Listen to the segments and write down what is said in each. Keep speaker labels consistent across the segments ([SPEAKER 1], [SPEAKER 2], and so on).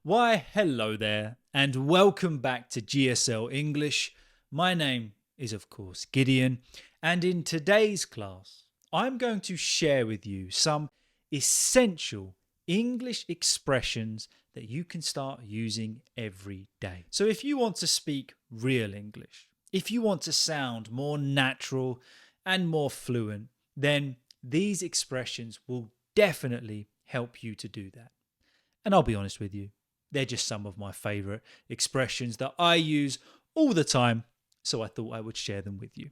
[SPEAKER 1] Why, hello there, and welcome back to GSL-English. My name is, of course, Gideon, and in today's class, I'm going to share with you some essential English expressions that you can start using every day. So if you want to speak real English, if you want to sound more natural and more fluent, then these expressions will definitely help you to do that. And I'll be honest with you, they're just some of my favorite expressions that I use all the time, so I thought I would share them with you.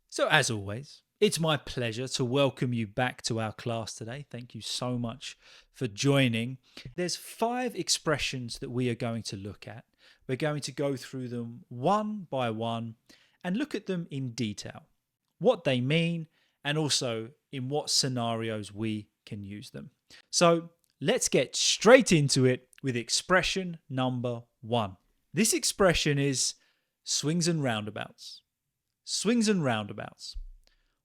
[SPEAKER 1] So as always, it's my pleasure to welcome you back to our class today. Thank you so much for joining. There's 5 expressions that we are going to look at. We're going to go through them one by one and look at them in detail, what they mean, and also in what scenarios we can use them. So let's get straight into it with expression number 1. This expression is swings and roundabouts. Swings and roundabouts.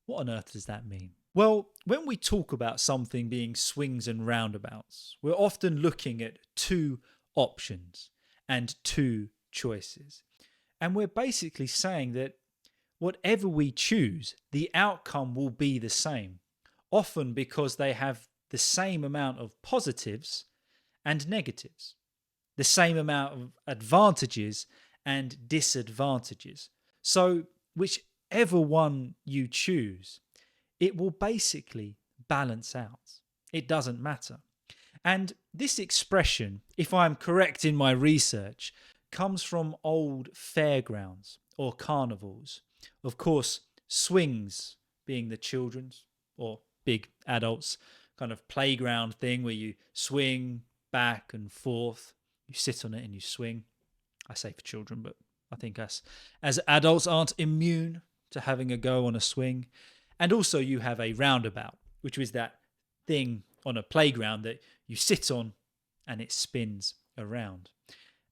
[SPEAKER 1] What on earth does that mean? Well, when we talk about something being swings and roundabouts, we're often looking at 2 options and 2 choices. And we're basically saying that whatever we choose, the outcome will be the same, often because they have the same amount of positives and negatives, the same amount of advantages and disadvantages. So whichever one you choose, it will basically balance out. It doesn't matter. And this expression, if I'm correct in my research, comes from old fairgrounds or carnivals. Of course, swings being the children's or big adults kind of playground thing where you swing back and forth. You sit on it and you swing. I say for children, but I think us as adults aren't immune to having a go on a swing. And also you have a roundabout, which is that thing on a playground that you sit on and it spins around.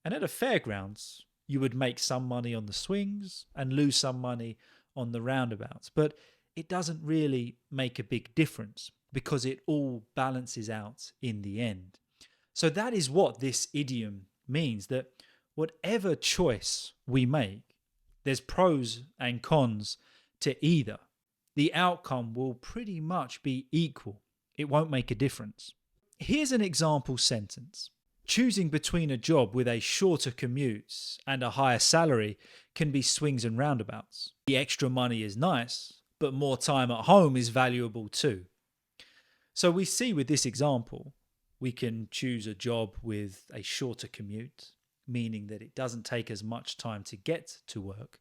[SPEAKER 1] And at a fairgrounds, you would make some money on the swings and lose some money on the roundabouts. But it doesn't really make a big difference because it all balances out in the end. So that is what this idiom means, that whatever choice we make, there's pros and cons to either. The outcome will pretty much be equal. It won't make a difference. Here's an example sentence. Choosing between a job with a shorter commute and a higher salary can be swings and roundabouts. The extra money is nice, but more time at home is valuable too. So we see with this example, we can choose a job with a shorter commute, meaning that it doesn't take as much time to get to work,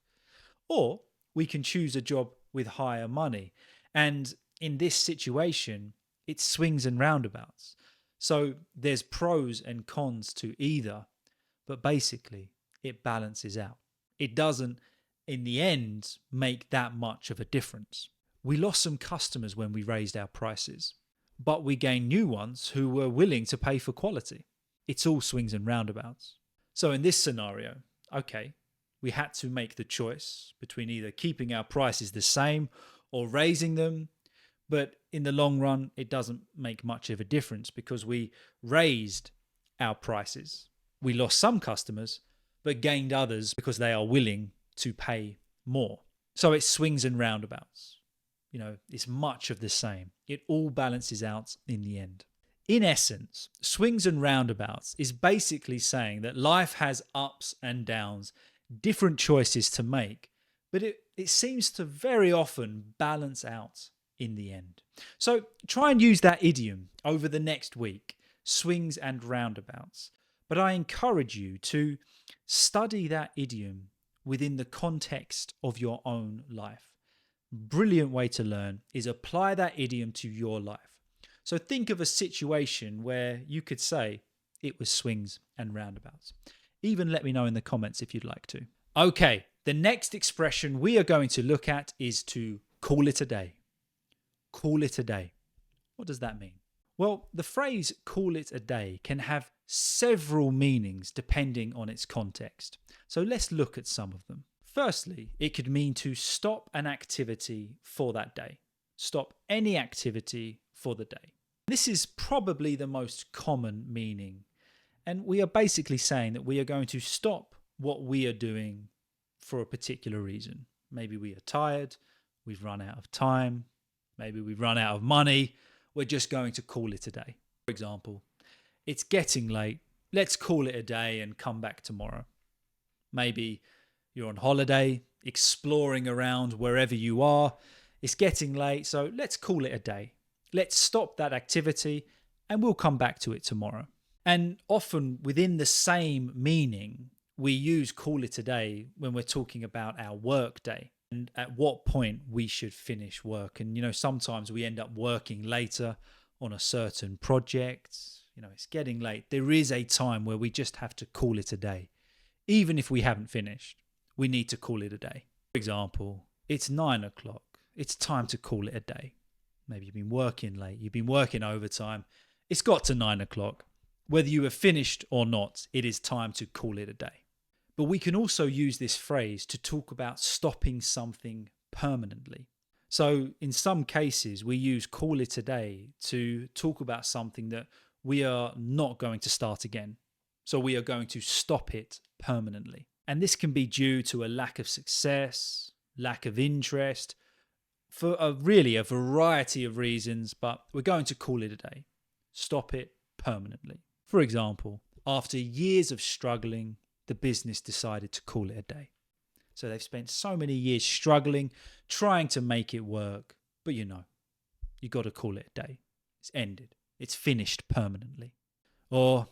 [SPEAKER 1] or we can choose a job with higher money. And in this situation, it's swings and roundabouts. So there's pros and cons to either, but basically it balances out. It doesn't, in the end, make that much of a difference. We lost some customers when we raised our prices, but we gained new ones who were willing to pay for quality. It's all swings and roundabouts. So in this scenario, okay, we had to make the choice between either keeping our prices the same or raising them. But in the long run, it doesn't make much of a difference because we raised our prices. We lost some customers, but gained others because they are willing to pay more. So it swings and roundabouts. You know, it's much of the same. It all balances out in the end. In essence, swings and roundabouts is basically saying that life has ups and downs, different choices to make, but it seems to very often balance out in the end. So try and use that idiom over the next week, swings and roundabouts. But I encourage you to study that idiom within the context of your own life. Brilliant way to learn is apply that idiom to your life. So think of a situation where you could say it was swings and roundabouts. Even let me know in the comments if you'd like to. Okay, the next expression we are going to look at is to call it a day. Call it a day. What does that mean? Well, the phrase call it a day can have several meanings depending on its context. So let's look at some of them. Firstly, it could mean to stop an activity for that day. Stop any activity for the day. This is probably the most common meaning. And we are basically saying that we are going to stop what we are doing for a particular reason. Maybe we are tired, we've run out of time, maybe we've run out of money, we're just going to call it a day. For example, it's getting late, let's call it a day and come back tomorrow. Maybe you're on holiday, exploring around wherever you are, it's getting late, so let's call it a day. Let's stop that activity and we'll come back to it tomorrow. And often within the same meaning, we use call it a day when we're talking about our work day and at what point we should finish work. And, sometimes we end up working later on a certain project. It's getting late. There is a time where we just have to call it a day. Even if we haven't finished, we need to call it a day. For example, it's 9 o'clock. It's time to call it a day. Maybe you've been working late. You've been working overtime. It's got to 9 o'clock. Whether you have finished or not, it is time to call it a day. But we can also use this phrase to talk about stopping something permanently. So in some cases, we use call it a day to talk about something that we are not going to start again. So we are going to stop it permanently. And this can be due to a lack of success, lack of interest, for really a variety of reasons, but we're going to call it a day. Stop it permanently. For example, after years of struggling, the business decided to call it a day. So they've spent so many years struggling, trying to make it work, but you got to call it a day. It's ended. It's finished permanently. Or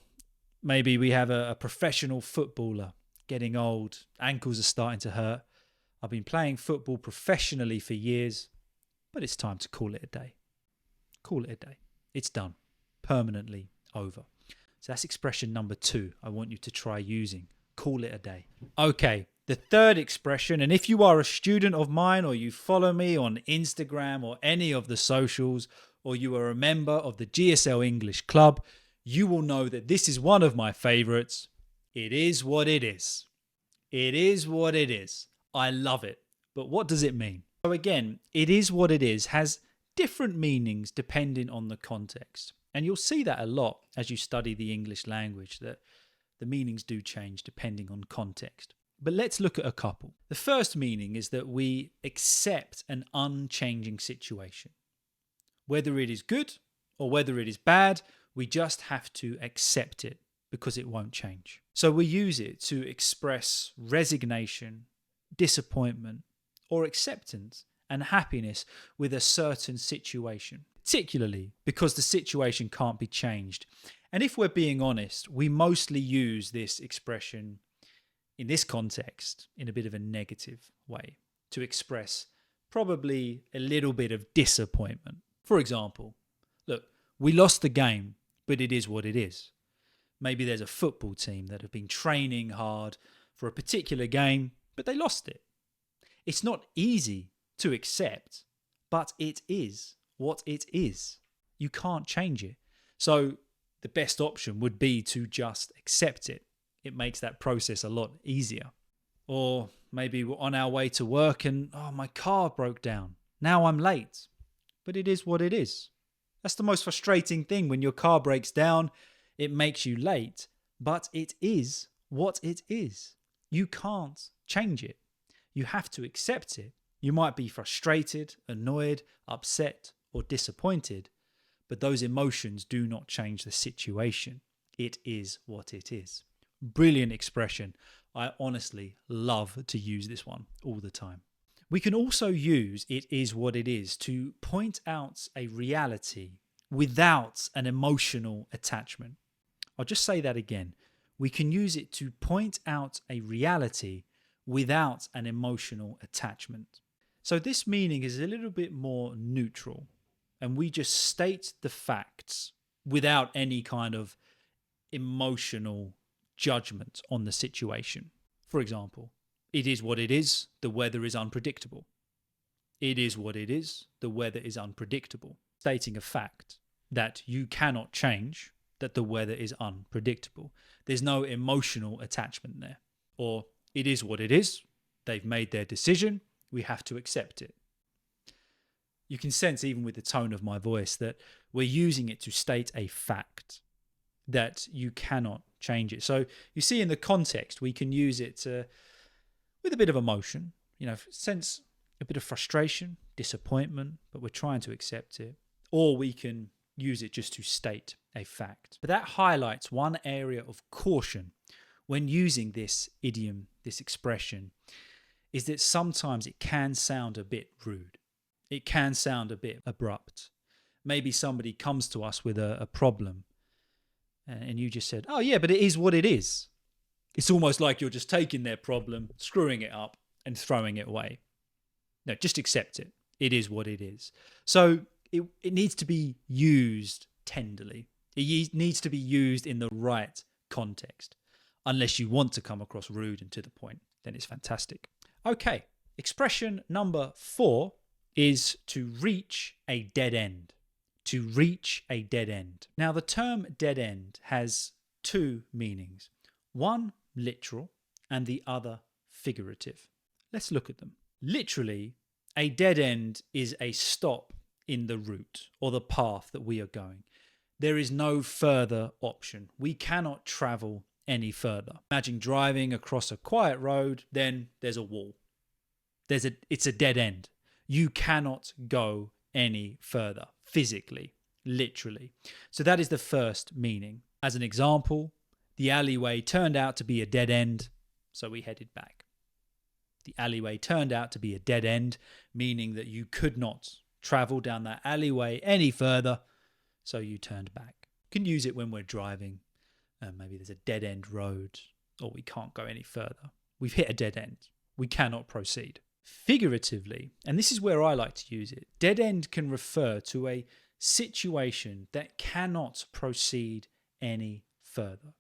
[SPEAKER 1] maybe we have a professional footballer getting old, ankles are starting to hurt. I've been playing football professionally for years, but it's time to call it a day. Call it a day. It's done. Permanently over. So that's expression number 2 I want you to try using. Call it a day. Okay, the third expression, and if you are a student of mine or you follow me on Instagram or any of the socials, or you are a member of the GSL-English club, you will know that this is one of my favorites. It is what it is. It is what it is. I love it. But what does it mean? So again, it is what it is has different meanings depending on the context. And you'll see that a lot as you study the English language, that the meanings do change depending on context. But let's look at a couple. The first meaning is that we accept an unchanging situation. Whether it is good or whether it is bad, we just have to accept it because it won't change. So we use it to express resignation, disappointment, or acceptance and happiness with a certain situation, particularly because the situation can't be changed. And if we're being honest, we mostly use this expression in this context in a bit of a negative way to express probably a little bit of disappointment. For example, look, we lost the game, but it is what it is. Maybe there's a football team that have been training hard for a particular game, but they lost it. It's not easy to accept, but it is what it is. You can't change it. So the best option would be to just accept it. It makes that process a lot easier. Or maybe we're on our way to work and, my car broke down. Now I'm late. But it is what it is. That's the most frustrating thing when your car breaks down. It makes you late, but it is what it is. You can't change it. You have to accept it. You might be frustrated, annoyed, upset, or disappointed, but those emotions do not change the situation. It is what it is. Brilliant expression. I honestly love to use this one all the time. We can also use it is what it is to point out a reality without an emotional attachment. I'll just say that again. We can use it to point out a reality without an emotional attachment. So this meaning is a little bit more neutral, and we just state the facts without any kind of emotional judgment on the situation. For example, it is what it is, the weather is unpredictable. It is what it is, the weather is unpredictable. Stating a fact that you cannot change, that the weather is unpredictable. There's no emotional attachment there. Or it is what it is, they've made their decision, we have to accept it. You can sense even with the tone of my voice that we're using it to state a fact, that you cannot change it. So you see in the context, we can use it with a bit of emotion, sense a bit of frustration, disappointment, but we're trying to accept it. Or we can use it just to state a fact. But that highlights one area of caution when using this idiom, this expression, is that sometimes it can sound a bit rude. It can sound a bit abrupt. Maybe somebody comes to us with a problem and you just said, oh yeah, but it is what it is. It's almost like you're just taking their problem, screwing it up and throwing it away. No, just accept it. It is what it is. So it needs to be used tenderly. It needs to be used in the right context. Unless you want to come across rude and to the point, then it's fantastic. Okay, expression number 4 is to reach a dead end. To reach a dead end. Now, the term dead end has 2 meanings. One literal and the other figurative. Let's look at them. Literally, a dead end is a stop in the route or the path that we are going. There is no further option. We cannot travel any further. Imagine driving across a quiet road, then there's a wall. It's a dead end. You cannot go any further, physically, literally. So that is the first meaning. As an example, the alleyway turned out to be a dead end, so we headed back. The alleyway turned out to be a dead end, meaning that you could not travel down that alleyway any further, so you turned back. You can use it when we're driving. Maybe there's a dead end road, or we can't go any further. We've hit a dead end. We cannot proceed. Figuratively, and this is where I like to use it, dead end can refer to a situation that cannot proceed any further.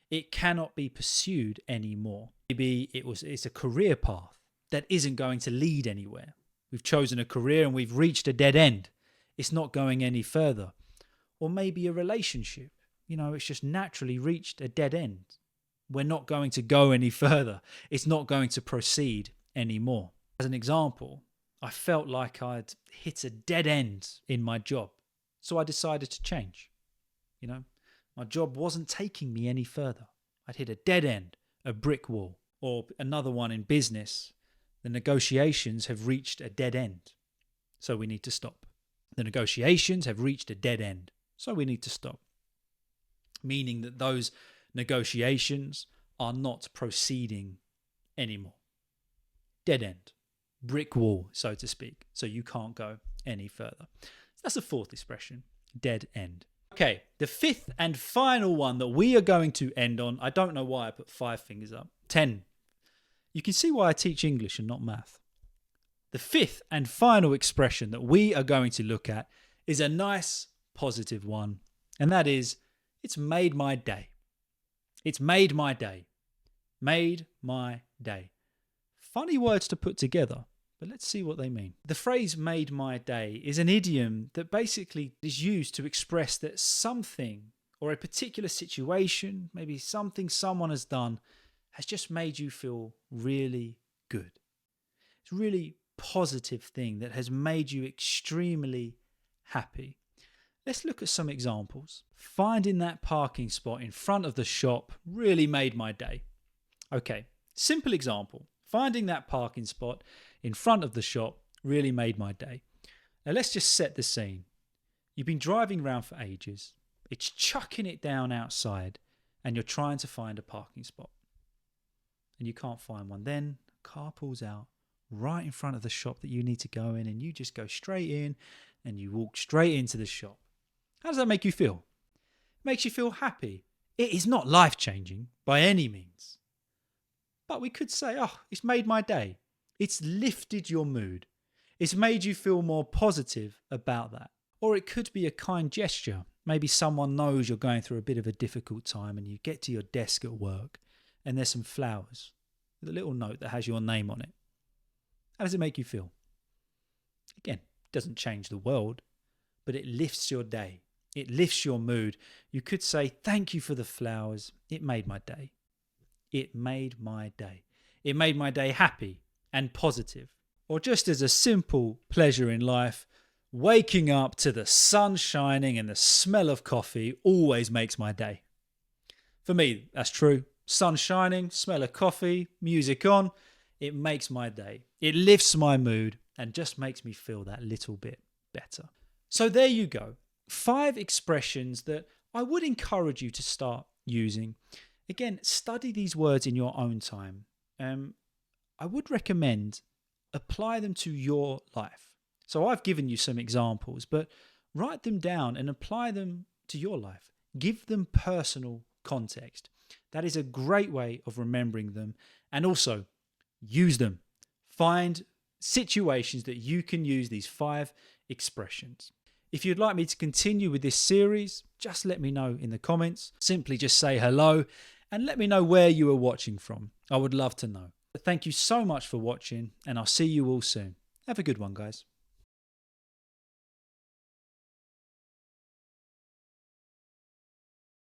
[SPEAKER 1] It cannot be pursued anymore. Maybe it's a career path that isn't going to lead anywhere. We've chosen a career and we've reached a dead end. It's not going any further. Or maybe a relationship. It's just naturally reached a dead end. We're not going to go any further. It's not going to proceed anymore. As an example, I felt like I'd hit a dead end in my job. So I decided to change. My job wasn't taking me any further. I'd hit a dead end, a brick wall. Or another one in business, the negotiations have reached a dead end. So we need to stop. The negotiations have reached a dead end. So we need to stop. Meaning that those negotiations are not proceeding anymore. Dead end. Brick wall, so to speak. So you can't go any further. That's the 4th expression. Dead end. Okay, the 5th and final one that we are going to end on. I don't know why I put 5 fingers up. 10. You can see why I teach English and not math. The 5th and final expression that we are going to look at is a nice positive one. And that is, it's made my day. It's made my day. Made my day. Funny words to put together, but let's see what they mean. The phrase made my day is an idiom that basically is used to express that something or a particular situation, maybe something someone has done, has just made you feel really good. It's a really positive thing that has made you extremely happy. Let's look at some examples. Finding that parking spot in front of the shop really made my day. Okay, simple example. Finding that parking spot in front of the shop really made my day. Now let's just set the scene. You've been driving around for ages. It's chucking it down outside and you're trying to find a parking spot. And you can't find one. Then a car pulls out right in front of the shop that you need to go in and you just go straight in and you walk straight into the shop. How does that make you feel? It makes you feel happy. It is not life-changing by any means. But we could say, it's made my day. It's lifted your mood. It's made you feel more positive about that. Or it could be a kind gesture. Maybe someone knows you're going through a bit of a difficult time and you get to your desk at work and there's some flowers with a little note that has your name on it. How does it make you feel? Again, it doesn't change the world, but it lifts your day. It lifts your mood. You could say, thank you for the flowers. It made my day. It made my day. It made my day happy and positive. Or just as a simple pleasure in life, Waking up to the sun shining and the smell of coffee always makes my day. For me, that's true. Sun shining, smell of coffee, music on, it makes my day. It lifts my mood and just makes me feel that little bit better. So there you go. 5 expressions that I would encourage you to start using. Again, study these words in your own time. I would recommend apply them to your life. So I've given you some examples, but write them down and apply them to your life. Give them personal context. That is a great way of remembering them, and also use them. Find situations that you can use these 5 expressions. If you'd like me to continue with this series, just let me know in the comments. Simply just say hello and let me know where you are watching from. I would love to know. Thank you so much for watching, and I'll see you all soon. Have a good one, guys.